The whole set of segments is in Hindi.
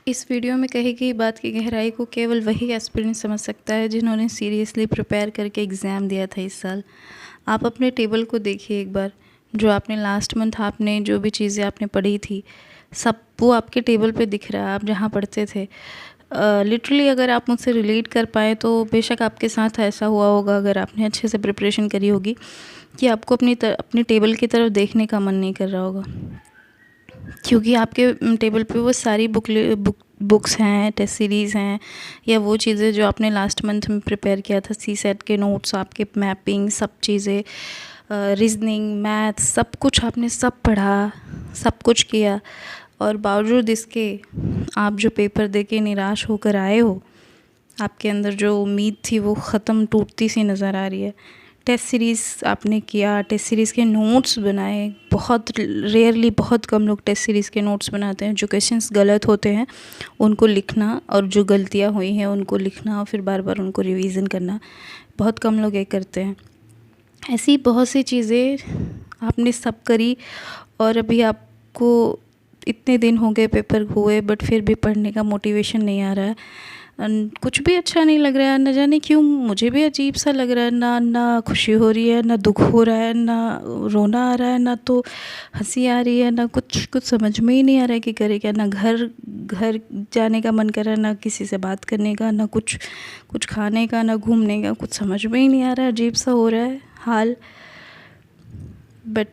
इस वीडियो में कही गई बात की गहराई को केवल वही एस्पिरेंट समझ सकता है जिन्होंने सीरियसली प्रिपेयर करके एग्ज़ाम दिया था इस साल। आप अपने टेबल को देखिए एक बार, जो आपने लास्ट मंथ आपने जो भी चीज़ें आपने पढ़ी थी सब वो आपके टेबल पे दिख रहा है, आप जहाँ पढ़ते थे। लिटरली अगर आप मुझसे रिलेट कर पाए तो बेशक आपके साथ ऐसा हुआ होगा, अगर आपने अच्छे से प्रिपरेशन करी होगी, कि आपको अपनी टेबल की तरफ देखने का मन नहीं कर रहा होगा, क्योंकि आपके टेबल पे वो सारी बुक्स हैं, टेस्ट सीरीज़ हैं, या वो चीज़ें जो आपने लास्ट मंथ में प्रिपेयर किया था, सी सेट के नोट्स, आपके मैपिंग, सब चीज़ें, रीजनिंग, मैथ, सब कुछ आपने सब पढ़ा, सब कुछ किया, और बावजूद इसके आप जो पेपर दे के निराश होकर आए हो, आपके अंदर जो उम्मीद थी वो ख़त्म, टूटती सी नज़र आ रही है। टेस्ट सीरीज़ आपने किया, टेस्ट सीरीज़ के नोट्स बनाए, बहुत रेयरली, बहुत कम लोग टेस्ट सीरीज़ के नोट्स बनाते हैं। जो क्वेश्चंस गलत होते हैं उनको लिखना, और जो गलतियां हुई हैं उनको लिखना, और फिर बार बार उनको रिवीजन करना, बहुत कम लोग ये करते हैं। ऐसी बहुत सी चीज़ें आपने सब करी, और अभी आपको इतने दिन हो गए पेपर हुए, बट फिर भी पढ़ने का मोटिवेशन नहीं आ रहा है। कुछ भी अच्छा नहीं लग रहा है, न जाने क्यों मुझे भी अजीब सा लग रहा है। ना खुशी हो रही है, ना दुख हो रहा है, ना रोना आ रहा है, ना तो हंसी आ रही है, ना कुछ समझ में ही नहीं आ रहा है कि करे क्या। ना घर जाने का मन कर रहा है, ना किसी से बात करने का, ना कुछ खाने का, ना घूमने का, कुछ समझ में ही नहीं आ रहा है। अजीब सा हो रहा है हाल। बट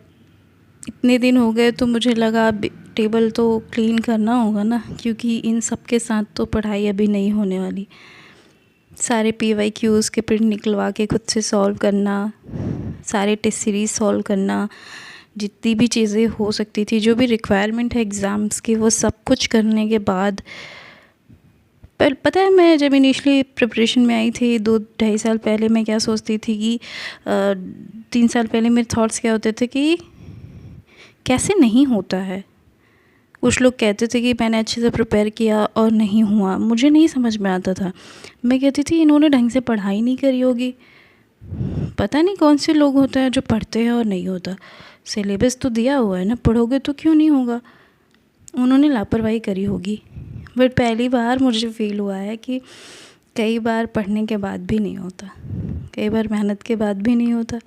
इतने दिन हो गए तो मुझे लगा अब टेबल तो क्लीन करना होगा ना, क्योंकि इन सब के साथ तो पढ़ाई अभी नहीं होने वाली। सारे PYQs के प्रिंट निकलवा के खुद से सॉल्व करना, सारे टेस्ट सीरीज़ सॉल्व करना, जितनी भी चीज़ें हो सकती थी, जो भी रिक्वायरमेंट है एग्ज़ाम्स की, वो सब कुछ करने के बाद, पर पता है मैं जब इनिशली प्रिपरेशन में आई थी 2-2.5 साल पहले, मैं क्या सोचती थी कि 3 साल पहले मेरे थॉट्स क्या होते थे कि कैसे नहीं होता है। कुछ लोग कहते थे कि मैंने अच्छे से प्रिपेयर किया और नहीं हुआ, मुझे नहीं समझ में आता था। मैं कहती थी इन्होंने ढंग से पढ़ाई नहीं करी होगी, पता नहीं कौन से लोग होते हैं जो पढ़ते हैं और नहीं होता। सिलेबस तो दिया हुआ है ना, पढ़ोगे तो क्यों नहीं होगा, उन्होंने लापरवाही करी होगी। बट पहली बार मुझे फ़ील हुआ है कि कई बार पढ़ने के बाद भी नहीं होता, कई बार मेहनत के बाद भी नहीं होता।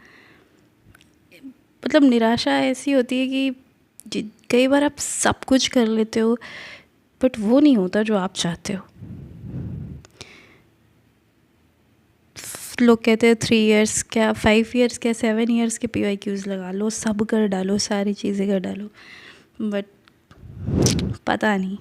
मतलब निराशा ऐसी होती है कि कई बार आप सब कुछ कर लेते हो, बट वो नहीं होता जो आप चाहते हो। लोग कहते हैं 3 इयर्स क्या, 5 इयर्स क्या, 7 इयर्स के PYQs लगा लो, सब कर डालो, सारी चीज़ें कर डालो, बट पता नहीं